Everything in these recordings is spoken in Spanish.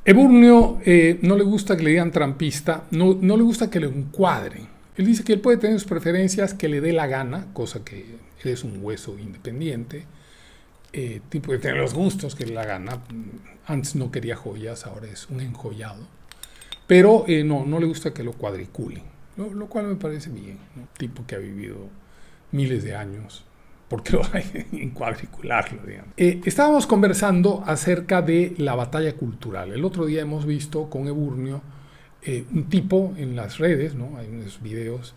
Eburnio no le gusta que le digan trampista, no le gusta que lo encuadren. Él dice que él puede tener sus preferencias que le dé la gana, cosa que él es un hueso independiente, puede tener los gustos que le dé la gana. Antes no quería joyas, ahora es un enjollado. Pero no le gusta que lo cuadriculen, lo cual me parece bien, ¿no? Tipo que ha vivido miles de años, ¿por qué lo hay en cuadricularlo, digamos? Estábamos conversando acerca de la batalla cultural. El otro día hemos visto con Eburnio un tipo en las redes, ¿no? Hay unos videos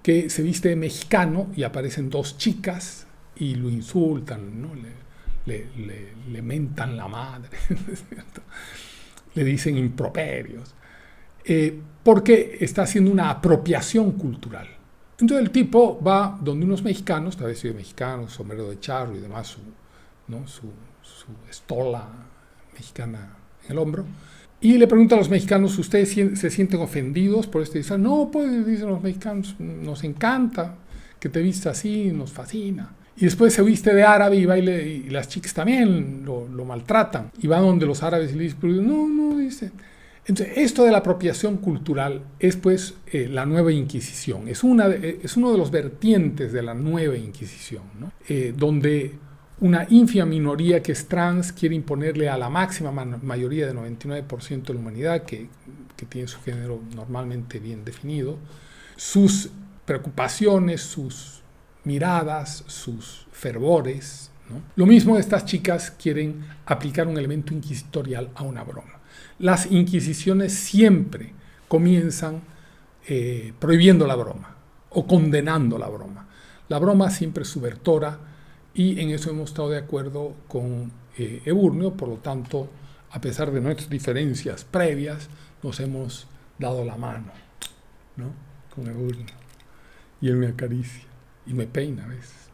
que se viste de mexicano y aparecen dos chicas y lo insultan, ¿no? Le mentan la madre, ¿cierto? Le dicen improperios, porque está haciendo una apropiación cultural. Entonces el tipo va donde unos mexicanos, está vestido de mexicano, sombrero de charro y demás, su estola mexicana en el hombro, y le pregunta a los mexicanos, ¿ustedes se sienten ofendidos por esto? Y dicen, no, pues, dicen los mexicanos, nos encanta que te vistas así, nos fascina. Y después se viste de árabe y va y las chicas también lo maltratan. Y va donde los árabes y le dicen, no, dice. Entonces, esto de la apropiación cultural es pues la nueva Inquisición. Es uno de los vertientes de la nueva Inquisición, ¿no? Donde una ínfima minoría que es trans quiere imponerle a la máxima mayoría del 99% de la humanidad, que tiene su género normalmente bien definido, sus preocupaciones, sus miradas, sus fervores, ¿no? Lo mismo estas chicas quieren aplicar un elemento inquisitorial a una broma. Las inquisiciones siempre comienzan prohibiendo la broma o condenando la broma. La broma siempre es subvertora y en eso hemos estado de acuerdo con Eburnio, por lo tanto, a pesar de nuestras diferencias previas, nos hemos dado la mano, ¿no? Con Eburnio. Y él me acaricia y me peina a veces.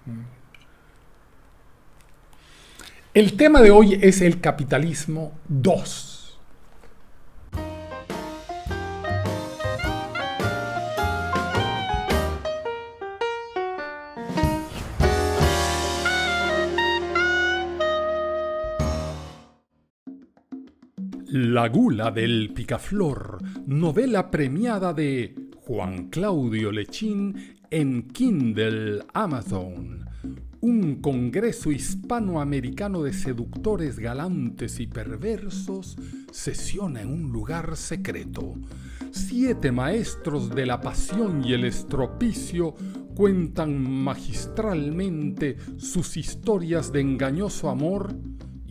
El tema de hoy es el capitalismo 2. La gula del picaflor, novela premiada de Juan Claudio Lechín en Kindle Amazon. Un congreso hispanoamericano de seductores galantes y perversos sesiona en un lugar secreto. 7 maestros de la pasión y el estropicio cuentan magistralmente sus historias de engañoso amor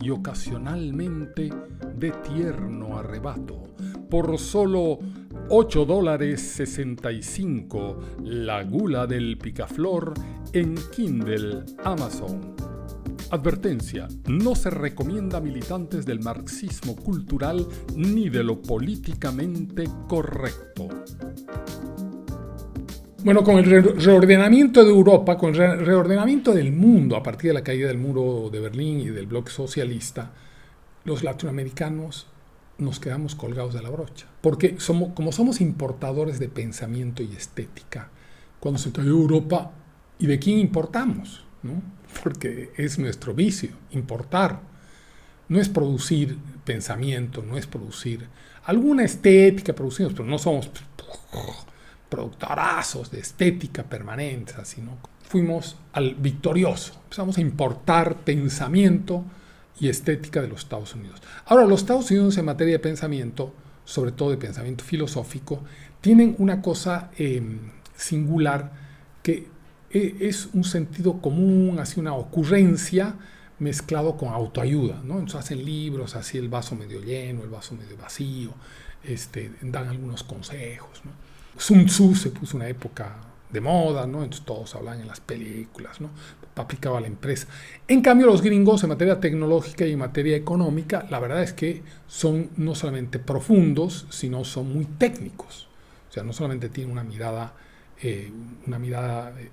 y ocasionalmente de tierno arrebato. Por solo $8.65, La gula del picaflor en Kindle Amazon. Advertencia: no se recomienda a militantes del marxismo cultural ni de lo políticamente correcto. Bueno, con el reordenamiento de Europa, con el reordenamiento del mundo a partir de la caída del muro de Berlín y del bloque socialista, los latinoamericanos nos quedamos colgados de la brocha. Porque como somos importadores de pensamiento y estética, cuando se cayó Europa, ¿y de quién importamos? ¿No? Porque es nuestro vicio, importar. No es producir pensamiento, no es producir alguna estética, producimos, pero no somos productorazos de estética permanentes, así, ¿no? Fuimos al victorioso, empezamos a importar pensamiento y estética de los Estados Unidos. Ahora, los Estados Unidos en materia de pensamiento, sobre todo de pensamiento filosófico, tienen una cosa singular que es un sentido común, así una ocurrencia mezclado con autoayuda, ¿no? Entonces hacen libros, así el vaso medio lleno, el vaso medio vacío, dan algunos consejos, ¿no? Sun Tzu se puso una época de moda, ¿no? Entonces todos hablan en las películas, ¿no? Aplicaba a la empresa. En cambio, los gringos en materia tecnológica y en materia económica, la verdad es que son no solamente profundos, sino son muy técnicos. O sea, no solamente tienen una mirada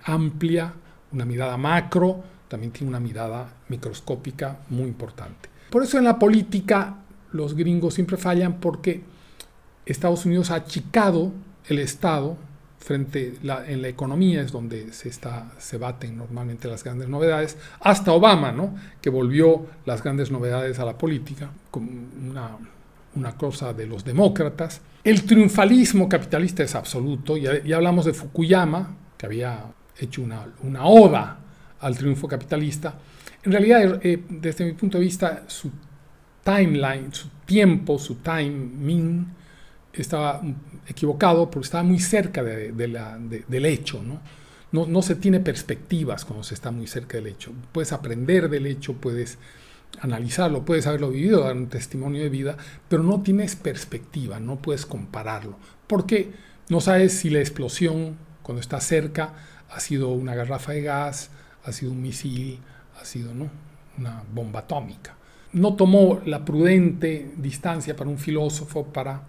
amplia, una mirada macro, también tiene una mirada microscópica muy importante. Por eso en la política los gringos siempre fallan, porque Estados Unidos ha achicado el Estado en la economía, es donde se baten normalmente las grandes novedades, hasta Obama, ¿no? Que volvió las grandes novedades a la política, con una cosa de los demócratas. El triunfalismo capitalista es absoluto. Ya hablamos de Fukuyama, que había hecho una oda al triunfo capitalista. En realidad, desde mi punto de vista, su timeline, su tiempo, su timing estaba equivocado porque estaba muy cerca del hecho, ¿no? No se tiene perspectivas cuando se está muy cerca del hecho. Puedes aprender del hecho, puedes analizarlo, puedes haberlo vivido, dar un testimonio de vida, pero no tienes perspectiva, no puedes compararlo, porque no sabes si la explosión, cuando está cerca, ha sido una garrafa de gas, ha sido un misil, ha sido, ¿no?, una bomba atómica. No tomó la prudente distancia para un filósofo para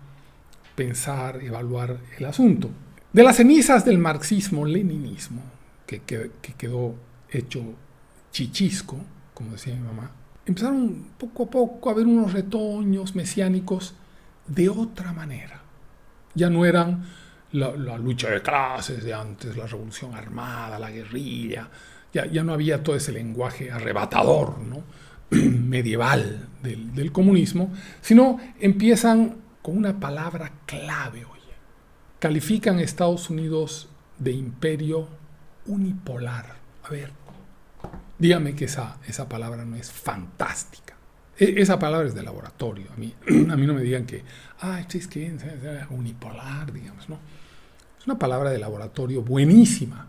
pensar, evaluar el asunto. De las cenizas del marxismo-leninismo, que quedó hecho chichisco, como decía mi mamá, empezaron poco a poco a haber unos retoños mesiánicos de otra manera. Ya no eran la lucha de clases de antes, la revolución armada, la guerrilla. Ya no había todo ese lenguaje arrebatador, ¿no?, medieval del comunismo, sino empiezan con una palabra clave, oye. Califican a Estados Unidos de imperio unipolar. A ver, dígame que esa palabra no es fantástica. Esa palabra es de laboratorio. A mí no me digan que, es que es unipolar, digamos, ¿no? Es una palabra de laboratorio buenísima,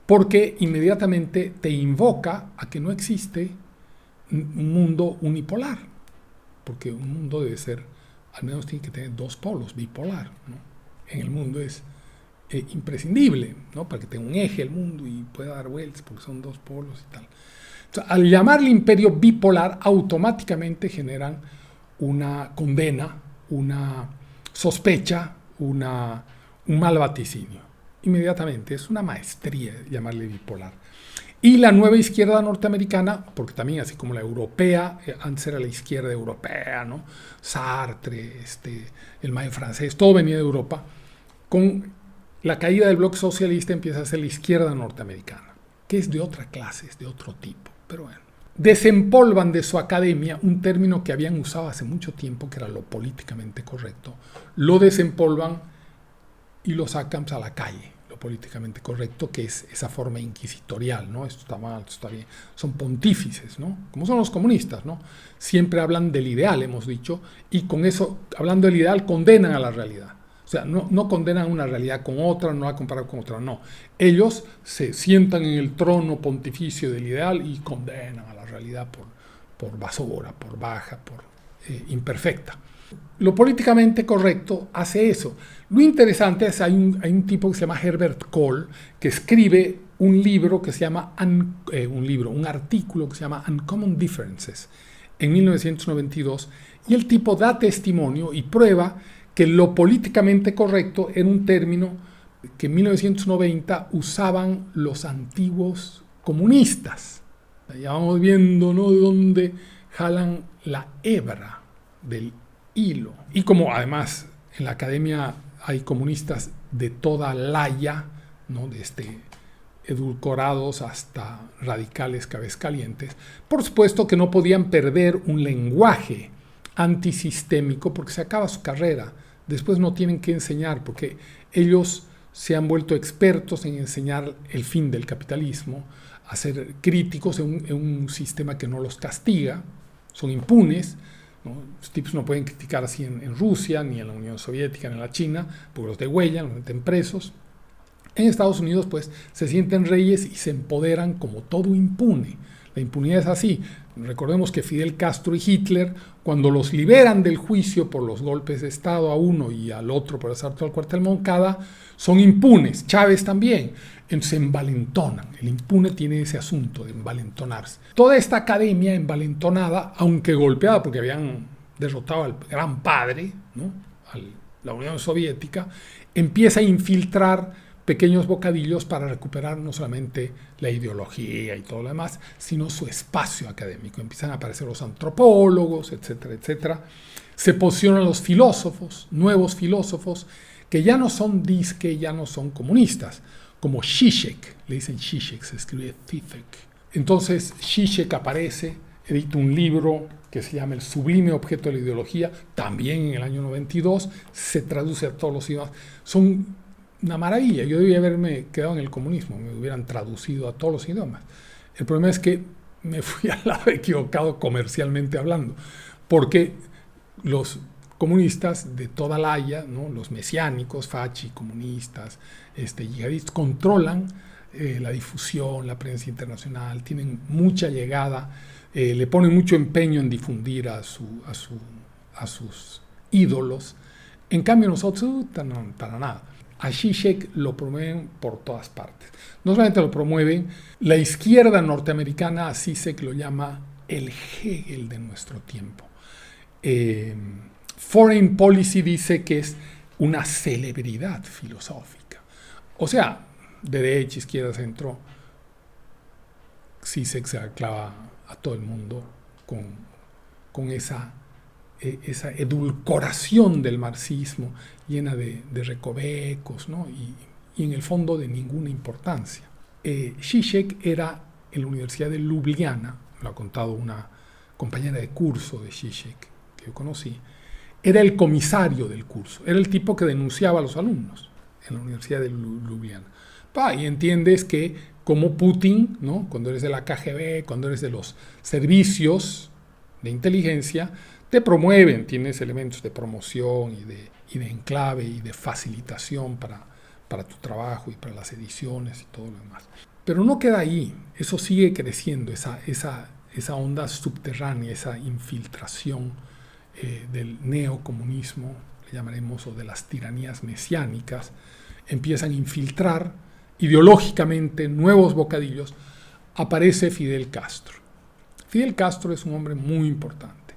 porque inmediatamente te invoca a que no existe un mundo unipolar, porque un mundo debe ser, al menos tiene que tener dos polos, bipolar, ¿no? En el mundo es imprescindible, ¿no?, para que tenga un eje el mundo y pueda dar vueltas, porque son dos polos y tal. Entonces, al llamarle imperio bipolar, automáticamente generan una condena, una sospecha, un mal vaticinio. Inmediatamente, es una maestría llamarle bipolar. Y la nueva izquierda norteamericana, porque también así como la europea, antes era la izquierda europea, ¿no?, Sartre, el Mayo francés, todo venía de Europa. Con la caída del bloque socialista empieza a ser la izquierda norteamericana, que es de otra clase, es de otro tipo. Pero bueno, desempolvan de su academia un término que habían usado hace mucho tiempo, que era lo políticamente correcto. Lo desempolvan y lo sacan a la calle. Políticamente correcto, que es esa forma inquisitorial, ¿no? Esto está mal, esto está bien. Son pontífices, ¿no? Como son los comunistas, ¿no? Siempre hablan del ideal, hemos dicho, y con eso, hablando del ideal, condenan a la realidad. O sea, no condenan una realidad con otra, no la comparan con otra, no. Ellos se sientan en el trono pontificio del ideal y condenan a la realidad por basura, por baja, por imperfecta. Lo políticamente correcto hace eso. Lo interesante es, hay un tipo que se llama Herbert Kohl, que escribe un libro que se llama, un artículo que se llama Uncommon Differences en 1992, y el tipo da testimonio y prueba que lo políticamente correcto era un término que en 1990 usaban los antiguos comunistas. Ya vamos viendo, ¿no?, de dónde jalan la hebra del hilo. Y como además en la academia hay comunistas de toda laya, ¿no?, desde edulcorados hasta radicales cabezcalientes, por supuesto que no podían perder un lenguaje antisistémico porque se acaba su carrera. Después no tienen que enseñar porque ellos se han vuelto expertos en enseñar el fin del capitalismo, a ser críticos en un sistema que no los castiga, son impunes, ¿no? Los tipos no pueden criticar así en Rusia, ni en la Unión Soviética, ni en la China, porque los degüellan, los meten presos. En Estados Unidos, pues, se sienten reyes y se empoderan como todo impune. La impunidad es así. Recordemos que Fidel Castro y Hitler, cuando los liberan del juicio por los golpes de Estado a uno y al otro por asalto al cuartel Moncada, son impunes. Chávez también. Entonces se envalentonan. El impune tiene ese asunto de envalentonarse. Toda esta academia envalentonada, aunque golpeada porque habían derrotado al gran padre, ¿no?, a la Unión Soviética, empieza a infiltrar pequeños bocadillos para recuperar no solamente la ideología y todo lo demás, sino su espacio académico. Empiezan a aparecer los antropólogos, etcétera, etcétera. Se posicionan los filósofos, nuevos filósofos, que ya no son ya no son comunistas, como Zizek, le dicen Zizek, se escribe Zizek. Entonces Zizek aparece edita un libro que se llama El sublime objeto de la ideología, también en el año 92, se traduce a todos los idiomas. Son una maravilla. Yo debía haberme quedado en el comunismo, me hubieran traducido a todos los idiomas. El problema es que me fui al lado equivocado comercialmente hablando, porque los comunistas de toda la haya, ¿no? Los mesiánicos, fachi, comunistas, yihadistas, controlan la difusión, la prensa internacional, tienen mucha llegada, le ponen mucho empeño en difundir a sus ídolos. En cambio nosotros, para nada. A Zizek lo promueven por todas partes. No solamente lo promueven, la izquierda norteamericana a Zizek lo llama el Hegel de nuestro tiempo. Foreign Policy dice que es una celebridad filosófica. O sea, de derecha, izquierda, centro, Zizek se clava a todo el mundo con esa edulcoración del marxismo llena de recovecos, ¿no? y en el fondo de ninguna importancia. Zizek era en la Universidad de Ljubljana, lo ha contado una compañera de curso de Zizek que yo conocí, era el comisario del curso, era el tipo que denunciaba a los alumnos en la Universidad de Ljubljana. Y entiendes que como Putin, ¿no? Cuando eres de la KGB, cuando eres de los servicios de inteligencia, te promueven, tienes elementos de promoción y de enclave y de facilitación para tu trabajo y para las ediciones y todo lo demás. Pero no queda ahí, eso sigue creciendo, esa onda subterránea, esa infiltración del neocomunismo, le llamaremos, o de las tiranías mesiánicas, empiezan a infiltrar ideológicamente nuevos bocadillos. Aparece Fidel Castro. Fidel Castro es un hombre muy importante,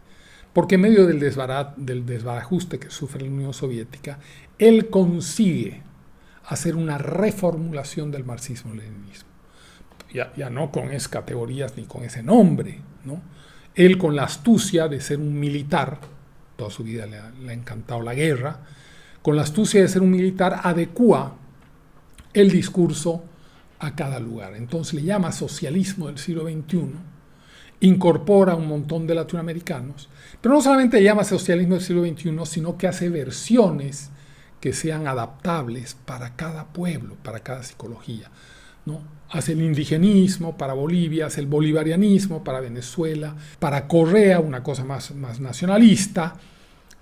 porque en medio del desbarajuste que sufre la Unión Soviética, él consigue hacer una reformulación del marxismo-leninismo. Ya no con esas categorías ni con ese nombre, ¿no? Él, con la astucia de ser un militar, toda su vida le ha encantado la guerra, con la astucia de ser un militar, adecúa el discurso a cada lugar. Entonces le llama socialismo del siglo XXI, incorpora un montón de latinoamericanos, pero no solamente le llama socialismo del siglo XXI, sino que hace versiones que sean adaptables para cada pueblo, para cada psicología, ¿no? Hace el indigenismo para Bolivia, hace el bolivarianismo para Venezuela, para Correa una cosa más nacionalista.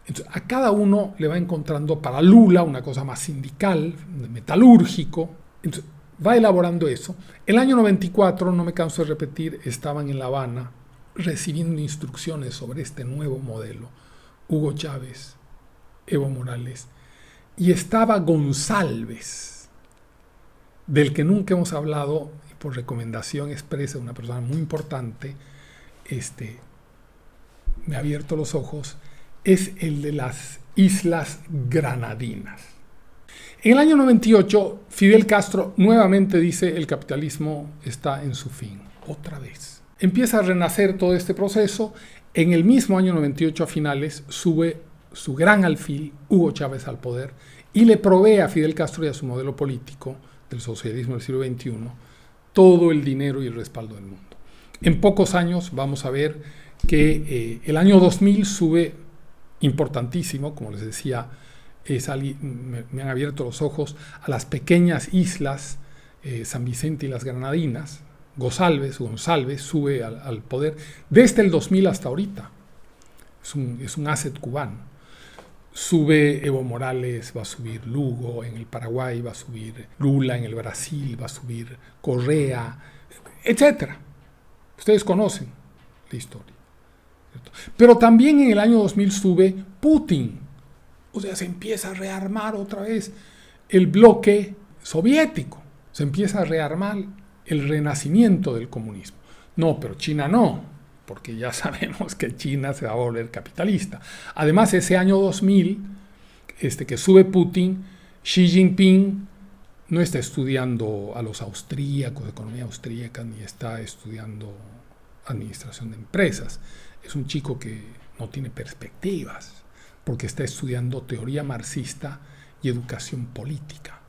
Entonces, a cada uno le va encontrando, para Lula una cosa más sindical, metalúrgico. Entonces, va elaborando eso. El año 94, no me canso de repetir, estaban en La Habana recibiendo instrucciones sobre este nuevo modelo. Hugo Chávez, Evo Morales, y estaba González, del que nunca hemos hablado, por recomendación expresa de una persona muy importante, me ha abierto los ojos, es el de las Islas Granadinas. En el año 98, Fidel Castro nuevamente dice: el capitalismo está en su fin, otra vez. Empieza a renacer todo este proceso. En el mismo año 98, a finales, sube su gran alfil, Hugo Chávez, al poder, y le provee a Fidel Castro y a su modelo político del socialismo del siglo XXI todo el dinero y el respaldo del mundo. En pocos años vamos a ver que el año 2000 sube importantísimo, como les decía, me han abierto los ojos a las pequeñas islas San Vicente y las Granadinas. González sube al poder desde el 2000 hasta ahorita. Es un asset cubano. Sube Evo Morales, va a subir Lugo en el Paraguay, va a subir Lula en el Brasil, va a subir Correa, etc. Ustedes conocen la historia, ¿cierto? Pero también en el año 2000 sube Putin. O sea, se empieza a rearmar otra vez el bloque soviético. Se empieza a rearmar el renacimiento del comunismo. No, pero China no, porque ya sabemos que China se va a volver capitalista. Además, ese año 2000, que sube Putin, Xi Jinping no está estudiando a los austríacos, economía austríaca, ni está estudiando administración de empresas. Es un chico que no tiene perspectivas, porque está estudiando teoría marxista y educación política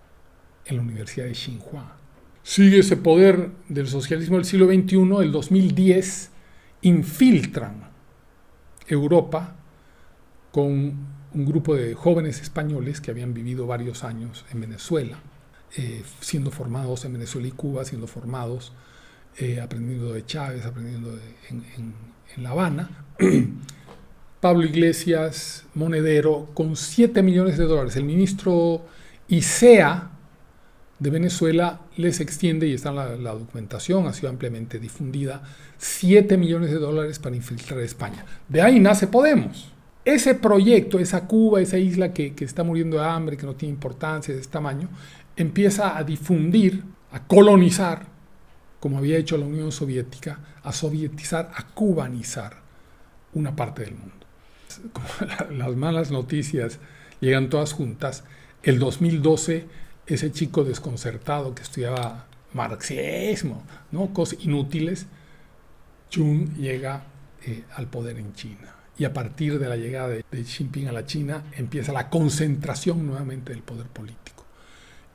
en la Universidad de Tsinghua. Sigue ese poder del socialismo del siglo XXI, el 2010, infiltran Europa con un grupo de jóvenes españoles que habían vivido varios años en Venezuela, siendo formados en Venezuela y Cuba, siendo formados, aprendiendo de Chávez, aprendiendo en La Habana. Pablo Iglesias, Monedero, con $7 millones. El ministro Isea de Venezuela les extiende, y está en la documentación, ha sido ampliamente difundida, $7 millones para infiltrar España. De ahí nace Podemos. Ese proyecto, esa Cuba, esa isla que está muriendo de hambre, que no tiene importancia de este tamaño, empieza a difundir, a colonizar, como había hecho la Unión Soviética, a sovietizar, a cubanizar una parte del mundo. Como las malas noticias llegan todas juntas, el 2012, ese chico desconcertado que estudiaba marxismo, ¿no? Cosas inútiles, Jun llega al poder en China. Y a partir de la llegada de Xi Jinping a la China, empieza la concentración nuevamente del poder político.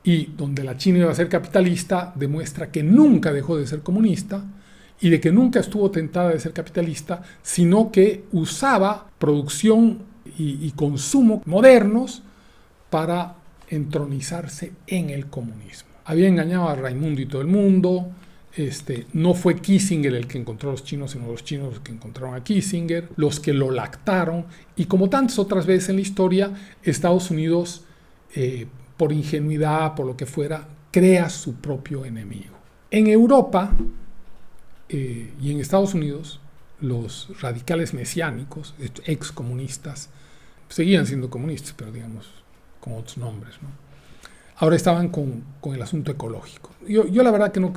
Y donde la China iba a ser capitalista, demuestra que nunca dejó de ser comunista y de que nunca estuvo tentada de ser capitalista, sino que usaba producción y consumo modernos para entronizarse en el comunismo. Había engañado a Raimundo y todo el mundo. No fue Kissinger el que encontró a los chinos, sino los chinos los que encontraron a Kissinger, los que lo lactaron. Y como tantas otras veces en la historia, Estados Unidos, por ingenuidad, por lo que fuera, crea su propio enemigo. En Europa y en Estados Unidos, los radicales mesiánicos, excomunistas, seguían siendo comunistas, pero digamos con otros nombres, ¿no? Ahora estaban con el asunto ecológico. Yo la verdad que no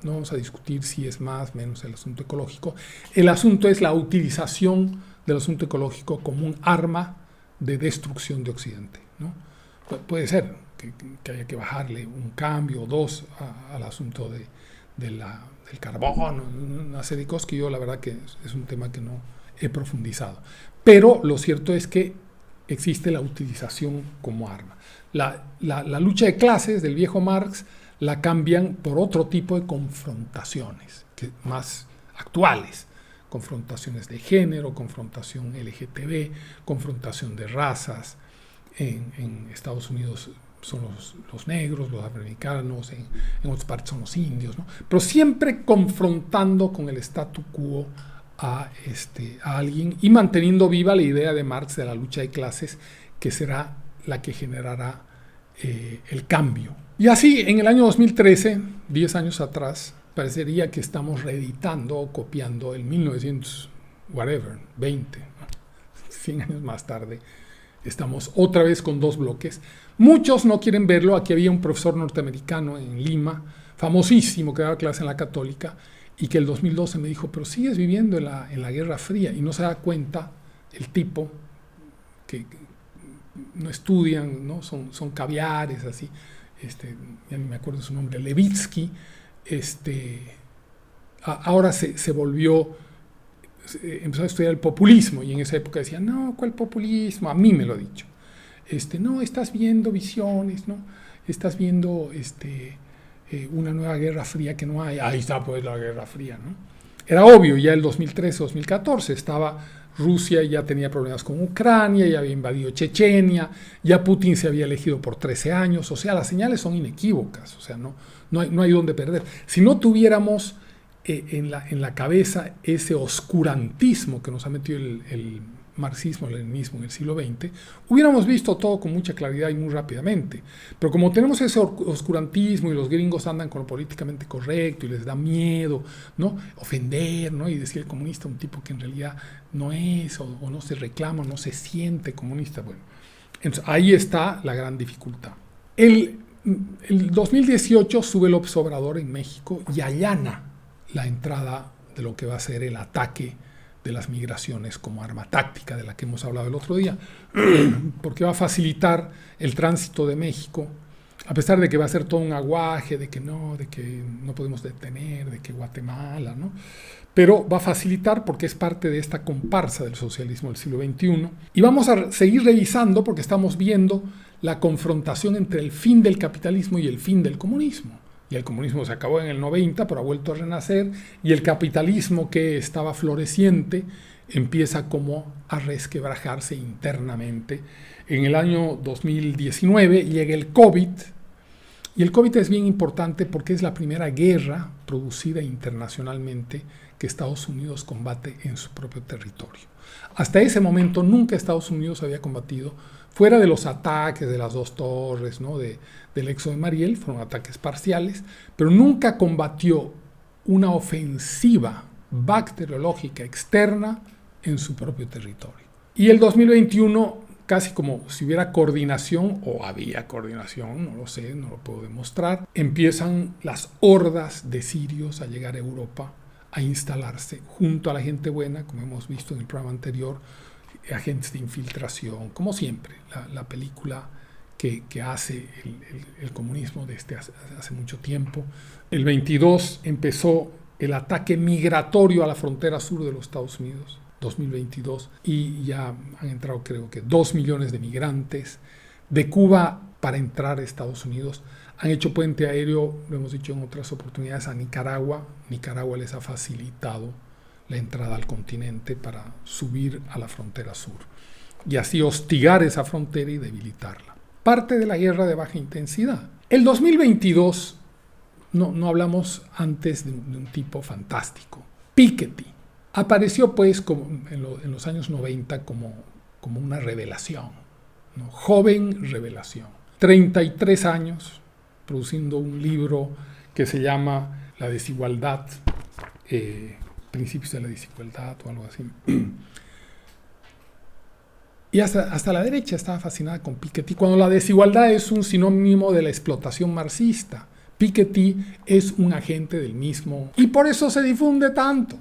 vamos a discutir si es más o menos el asunto ecológico. El asunto es la utilización del asunto ecológico como un arma de destrucción de Occidente, ¿no? Puede ser que haya que bajarle un cambio o dos al asunto del carbón, una serie de cosas que yo la verdad que es un tema que no he profundizado. Pero lo cierto es que existe la utilización como arma. La lucha de clases del viejo Marx la cambian por otro tipo de confrontaciones más actuales. Confrontaciones de género, confrontación LGTB, confrontación de razas. En Estados Unidos son los negros, los afroamericanos, en otras partes son los indios, ¿no? Pero siempre confrontando con el statu quo a alguien y manteniendo viva la idea de Marx de la lucha de clases, que será la que generará el cambio. Y así, en el año 2013, 10 años atrás, parecería que estamos reeditando o copiando el 1920, 100 años más tarde. Estamos otra vez con dos bloques. Muchos no quieren verlo. Aquí había un profesor norteamericano en Lima, famosísimo, que daba clase en la Católica, y que el 2012 me dijo, pero sigues viviendo en la Guerra Fría, y no se da cuenta el tipo que no estudian, ¿no? Son caviares, así, ya ni me acuerdo su nombre, Levitsky, ahora se volvió, empezó a estudiar el populismo, y en esa época decía, no, ¿cuál populismo? A mí me lo ha dicho. No, estás viendo visiones, ¿no? Estás viendo una nueva Guerra Fría que no hay. Ahí está pues la Guerra Fría, ¿no? Era obvio, ya el 2013-2014 estaba Rusia, ya tenía problemas con Ucrania, ya había invadido Chechenia, ya Putin se había elegido por 13 años, o sea, las señales son inequívocas, o sea, no hay dónde perder. Si no tuviéramos en la cabeza ese oscurantismo que nos ha metido el marxismo, el leninismo en el siglo XX, hubiéramos visto todo con mucha claridad y muy rápidamente. Pero como tenemos ese oscurantismo y los gringos andan con lo políticamente correcto y les da miedo, ¿no? Ofender, ¿no? Y decir el comunista un tipo que en realidad no es o no se reclama, no se siente comunista. Bueno, entonces ahí está la gran dificultad. El 2018 sube López Obrador en México y allana la entrada de lo que va a ser el ataque de las migraciones como arma táctica de la que hemos hablado el otro día, porque va a facilitar el tránsito de México, a pesar de que va a ser todo un aguaje, de que no podemos detener, de que Guatemala, ¿no? Pero va a facilitar porque es parte de esta comparsa del socialismo del siglo XXI. Y vamos a seguir revisando porque estamos viendo la confrontación entre el fin del capitalismo y el fin del comunismo. y el comunismo se acabó en el 90, pero ha vuelto a renacer, y el capitalismo que estaba floreciente empieza como a resquebrajarse internamente. En el año 2019 llega el COVID, y el COVID es bien importante porque es la primera guerra producida internacionalmente que Estados Unidos combate en su propio territorio. Hasta ese momento nunca Estados Unidos había combatido, fuera de los ataques de las dos torres, ¿no? del éxodo de Mariel, fueron ataques parciales, pero nunca combatió una ofensiva bacteriológica externa en su propio territorio. Y el 2021, casi como si hubiera coordinación, o había coordinación, no lo sé, no lo puedo demostrar, empiezan las hordas de sirios a llegar a Europa, a instalarse junto a la gente buena, como hemos visto en el programa anterior, agentes de infiltración, como siempre, la película que hace el comunismo desde hace mucho tiempo. El 22 empezó el ataque migratorio a la frontera sur de los Estados Unidos, 2022, y ya han entrado creo que 2 millones de migrantes de Cuba para entrar a Estados Unidos. Han hecho puente aéreo, lo hemos dicho en otras oportunidades, a Nicaragua. Nicaragua les ha facilitado la entrada al continente para subir a la frontera sur y así hostigar esa frontera y debilitarla. Parte de la guerra de baja intensidad. El 2022, no hablamos antes de un tipo fantástico, Piketty. Apareció pues como en los años 90 como una revelación, ¿no? Joven revelación. 33 años produciendo un libro que se llama La desigualdad, Principios de la desigualdad o algo así. Y hasta la derecha estaba fascinada con Piketty, cuando la desigualdad es un sinónimo de la explotación marxista. Piketty es un agente del mismo, y por eso se difunde tanto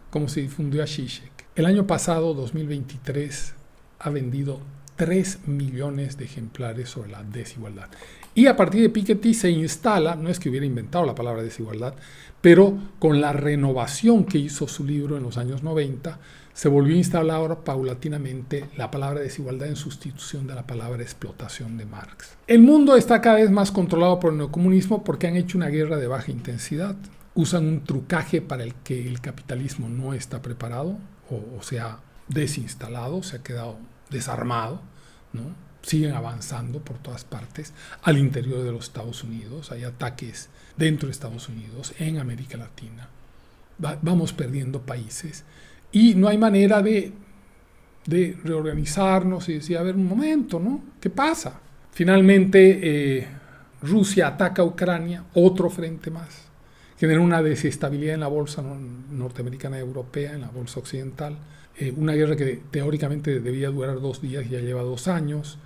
como se difundió a Zizek. El año pasado, 2023, ha vendido 3 millones de ejemplares sobre la desigualdad. Y a partir de Piketty se instala, no es que hubiera inventado la palabra desigualdad, pero con la renovación que hizo su libro en los años 90, se volvió a instalar ahora paulatinamente la palabra desigualdad en sustitución de la palabra explotación de Marx. El mundo está cada vez más controlado por el neocomunismo porque han hecho una guerra de baja intensidad. Usan un trucaje para el que el capitalismo no está preparado o se ha desinstalado, se ha quedado desarmado, ¿no? Siguen avanzando por todas partes al interior de los Estados Unidos. Hay ataques dentro de Estados Unidos, en América Latina. Vamos perdiendo países y no hay manera de reorganizarnos y decir, a ver, un momento, ¿no? ¿Qué pasa? Finalmente, Rusia ataca a Ucrania, otro frente más. Genera una desestabilidad en la bolsa norteamericana y europea, en la bolsa occidental. Una guerra que teóricamente debía durar 2 días y ya lleva 2 años,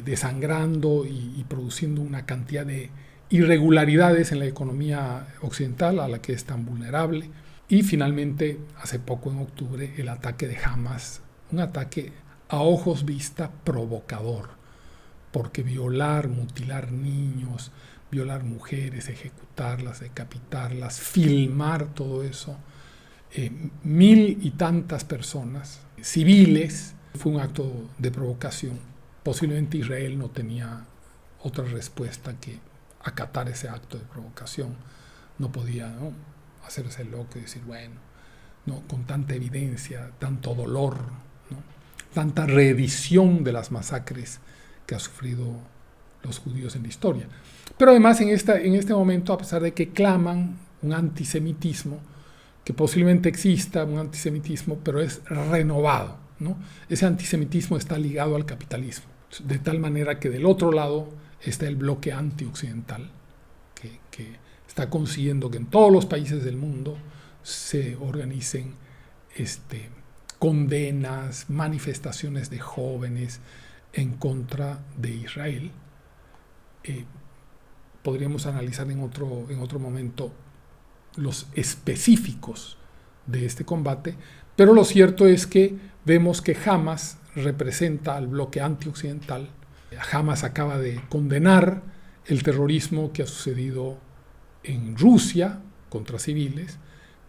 desangrando y produciendo una cantidad de irregularidades en la economía occidental a la que es tan vulnerable. Y finalmente, hace poco en octubre, el ataque de Hamas, un ataque a ojos vista provocador, porque violar, mutilar niños, violar mujeres, ejecutarlas, decapitarlas, filmar todo eso, 1000 y tantas personas civiles, fue un acto de provocación. Posiblemente Israel no tenía otra respuesta que acatar ese acto de provocación. No podía, ¿no?, hacerse loco y decir, bueno, ¿no?, con tanta evidencia, tanto dolor, ¿no?, tanta reedición de las masacres que ha sufrido los judíos en la historia. Pero además en este momento, a pesar de que claman un antisemitismo, que posiblemente exista un antisemitismo, pero es renovado, ¿no? Ese antisemitismo está ligado al capitalismo, de tal manera que del otro lado está el bloque antioccidental, que está consiguiendo que en todos los países del mundo se organicen condenas, manifestaciones de jóvenes en contra de Israel. Podríamos analizar en otro momento los específicos de este combate, pero lo cierto es que vemos que Hamas representa al bloque antioccidental. Hamas acaba de condenar el terrorismo que ha sucedido en Rusia contra civiles,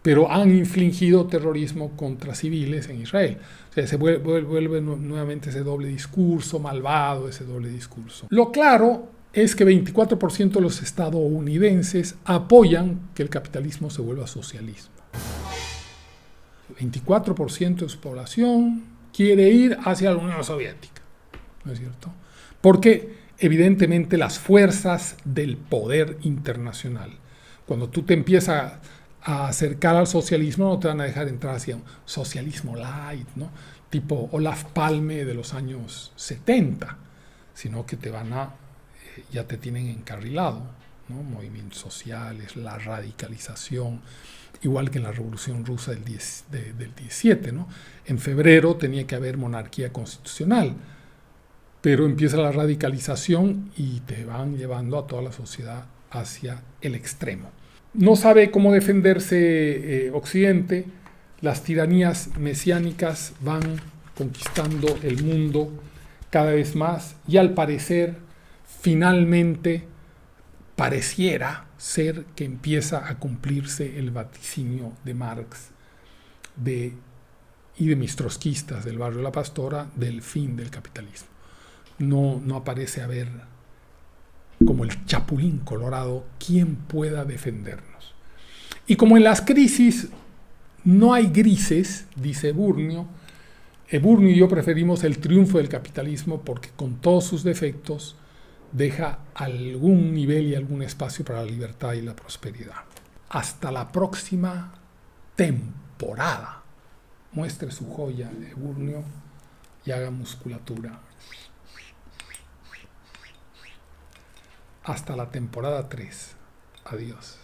pero han infligido terrorismo contra civiles en Israel. O sea, se vuelve nuevamente ese doble discurso malvado, ese doble discurso. Lo claro es que 24% de los estadounidenses apoyan que el capitalismo se vuelva socialismo. 24% de su población quiere ir hacia la Unión Soviética, ¿no es cierto? Porque evidentemente las fuerzas del poder internacional, cuando tú te empiezas a acercar al socialismo, no te van a dejar entrar hacia un socialismo light, ¿no? Tipo Olaf Palme de los años 70, sino que ya te tienen encarrilado, ¿no? Movimientos sociales, la radicalización, igual que en la Revolución Rusa del 17, ¿no? En febrero tenía que haber monarquía constitucional, pero empieza la radicalización y te van llevando a toda la sociedad hacia el extremo. No sabe cómo defenderse Occidente, las tiranías mesiánicas van conquistando el mundo cada vez más y al parecer, finalmente, pareciera ser que empieza a cumplirse el vaticinio de Marx y de mis trotskistas del barrio La Pastora del fin del capitalismo. No aparece haber, como el chapulín colorado, quien pueda defendernos. Y como en las crisis no hay grises, dice Burnio, Burnio y yo preferimos el triunfo del capitalismo porque con todos sus defectos deja algún nivel y algún espacio para la libertad y la prosperidad. Hasta la próxima temporada. Muestre su joya, Burnio, y haga musculatura. Hasta la temporada 3. Adiós.